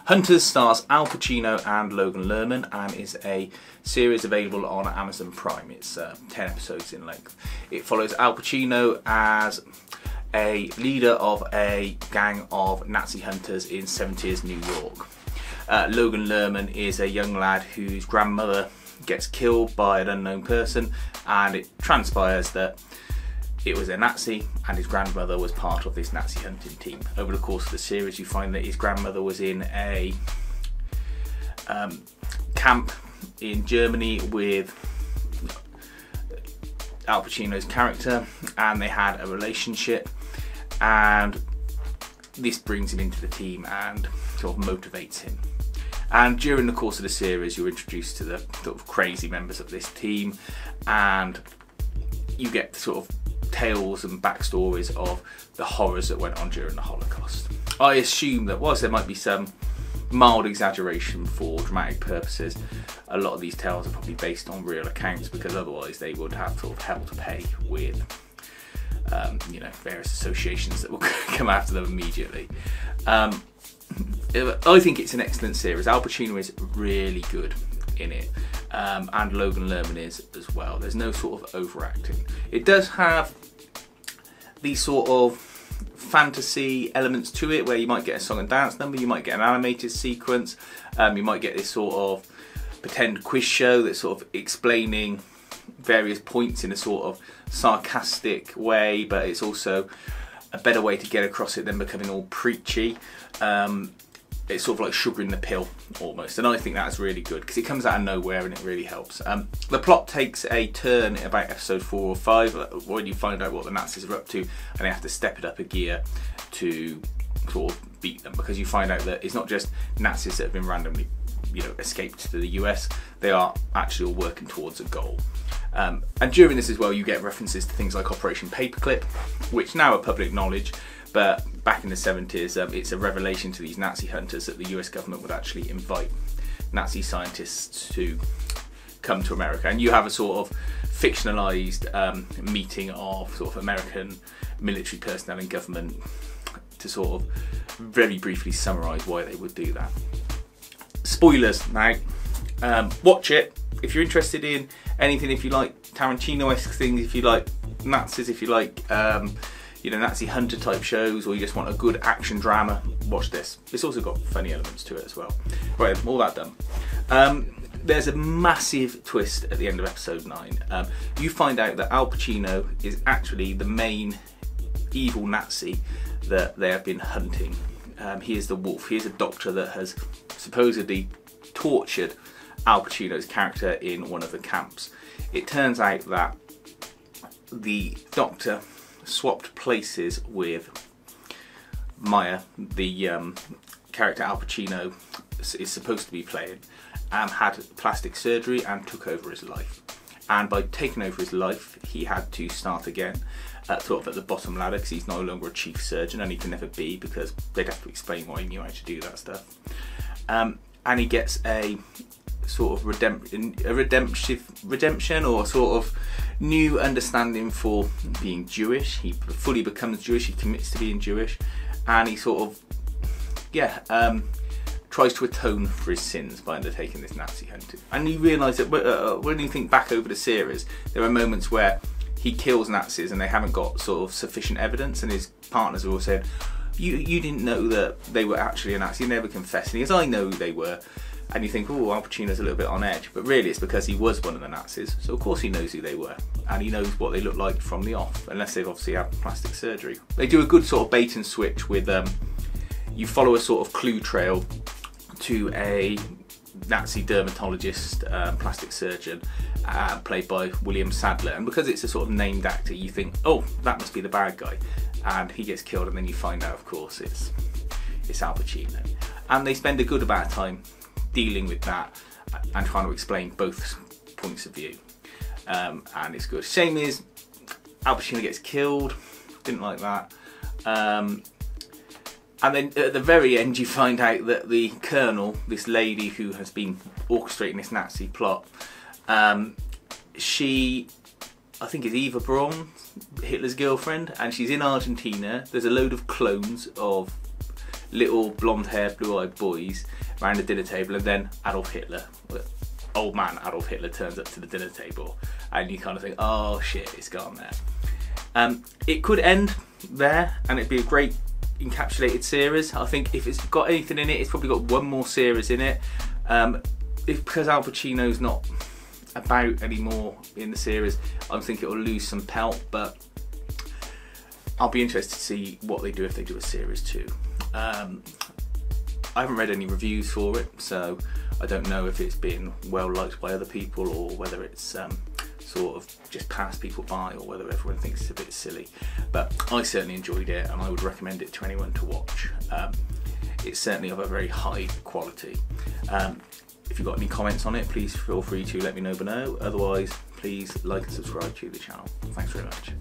Hunters stars Al Pacino and Logan Lerman and is a series available on Amazon Prime. It's 10 episodes in length. It follows Al Pacino as a leader of a gang of Nazi hunters in 70s New York. Logan Lerman is a young lad whose grandmother gets killed by an unknown person, and it transpires that it was a Nazi and his grandmother was part of this Nazi hunting team. Over the course of the series you find that his grandmother was in a camp in Germany with Al Pacino's character, and they had a relationship, and this brings him into the team and sort of motivates him. And during the course of the series you're introduced to the sort of crazy members of this team, and you get sort of tales and backstories of the horrors that went on during the Holocaust. I assume that whilst there might be some mild exaggeration for dramatic purposes, a lot of these tales are probably based on real accounts, because otherwise they would have sort of hell to pay with you know, various associations that will come after them immediately. I think it's an excellent series. Al Pacino is really good in it, and Logan Lerman is as well. There's no sort of overacting. It does have these sort of fantasy elements to it, where you might get a song and dance number, you might get an animated sequence, you might get this sort of pretend quiz show that's sort of explaining various points in a sort of sarcastic way, but it's also a better way to get across it than becoming all preachy. It's sort of like sugar in the pill almost, and I think that's really good because it comes out of nowhere and it really helps. The plot takes a turn in about episode 4 or 5 when you find out what the Nazis are up to, and they have to step it up a gear to sort of beat them, because you find out that it's not just Nazis that have been randomly, you know, escaped to the US. They are actually all working towards a goal. And during this as well you get references to things like Operation Paperclip, which now are public knowledge, but back in the 70s it's a revelation to these Nazi hunters that the US government would actually invite Nazi scientists to come to America, and you have a sort of fictionalized meeting of sort of American military personnel and government to sort of very briefly summarize why they would do that. Spoilers now. Watch it if you're interested in anything, if you like Tarantino-esque things, if you like Nazis, if you like you know, Nazi hunter type shows, or you just want a good action drama, watch this. It's also got funny elements to it as well. Right, all that done. There's a massive twist at the end of episode 9. You find out that Al Pacino is actually the main evil Nazi that they have been hunting. He is the Wolf. He is a doctor that has supposedly tortured Al Pacino's character in one of the camps. It turns out that the doctor swapped places with Maya, the character Al Pacino is supposed to be playing, and had plastic surgery and took over his life. And by taking over his life he had to start again sort of at the bottom ladder, because he's no longer a chief surgeon, and he can never be, because they'd have to explain why he knew how to do that stuff. And he gets a sort of redemption or sort of new understanding for being Jewish. He fully becomes Jewish, he commits to being Jewish, and he sort of, yeah, tries to atone for his sins by undertaking this Nazi hunting. And you realise that when you think back over the series, there are moments where he kills Nazis and they haven't got sort of sufficient evidence, and his partners have all said, you didn't know that they were actually a Nazi, you never confessed. And he goes, I know they were. And you think, oh, Al Pacino's a little bit on edge, but really it's because he was one of the Nazis, so of course he knows who they were, and he knows what they look like from the off, unless they've obviously had plastic surgery. They do a good sort of bait and switch with, you follow a sort of clue trail to a Nazi dermatologist, plastic surgeon, played by William Sadler, and because it's a sort of named actor, you think, oh, that must be the bad guy, and he gets killed, and then you find out, of course, it's Al Pacino. And they spend a good amount of time dealing with that and trying to explain both points of view, and it's good. Shame is Al Pacino gets killed, didn't like that, and then at the very end you find out that the colonel, this lady who has been orchestrating this Nazi plot, she, I think, is Eva Braun, Hitler's girlfriend, and she's in Argentina. There's a load of clones of little blonde-haired, blue-eyed boys around the dinner table, and then Adolf Hitler, old man Adolf Hitler, turns up to the dinner table, and you kind of think, oh shit, it's gone there. It could end there, and it'd be a great encapsulated series. I think if it's got anything in it, it's probably got one more series in it. Because Al Pacino's not about anymore in the series, I think it will lose some pelt, but I'll be interested to see what they do if they do a series 2. I haven't read any reviews for it, so I don't know if it's been well liked by other people, or whether it's sort of just passed people by, or whether everyone thinks it's a bit silly. But I certainly enjoyed it, and I would recommend it to anyone to watch. It's certainly of a very high quality. If you've got any comments on it, please feel free to let me know below. Otherwise, please like and subscribe to the channel. Thanks very much.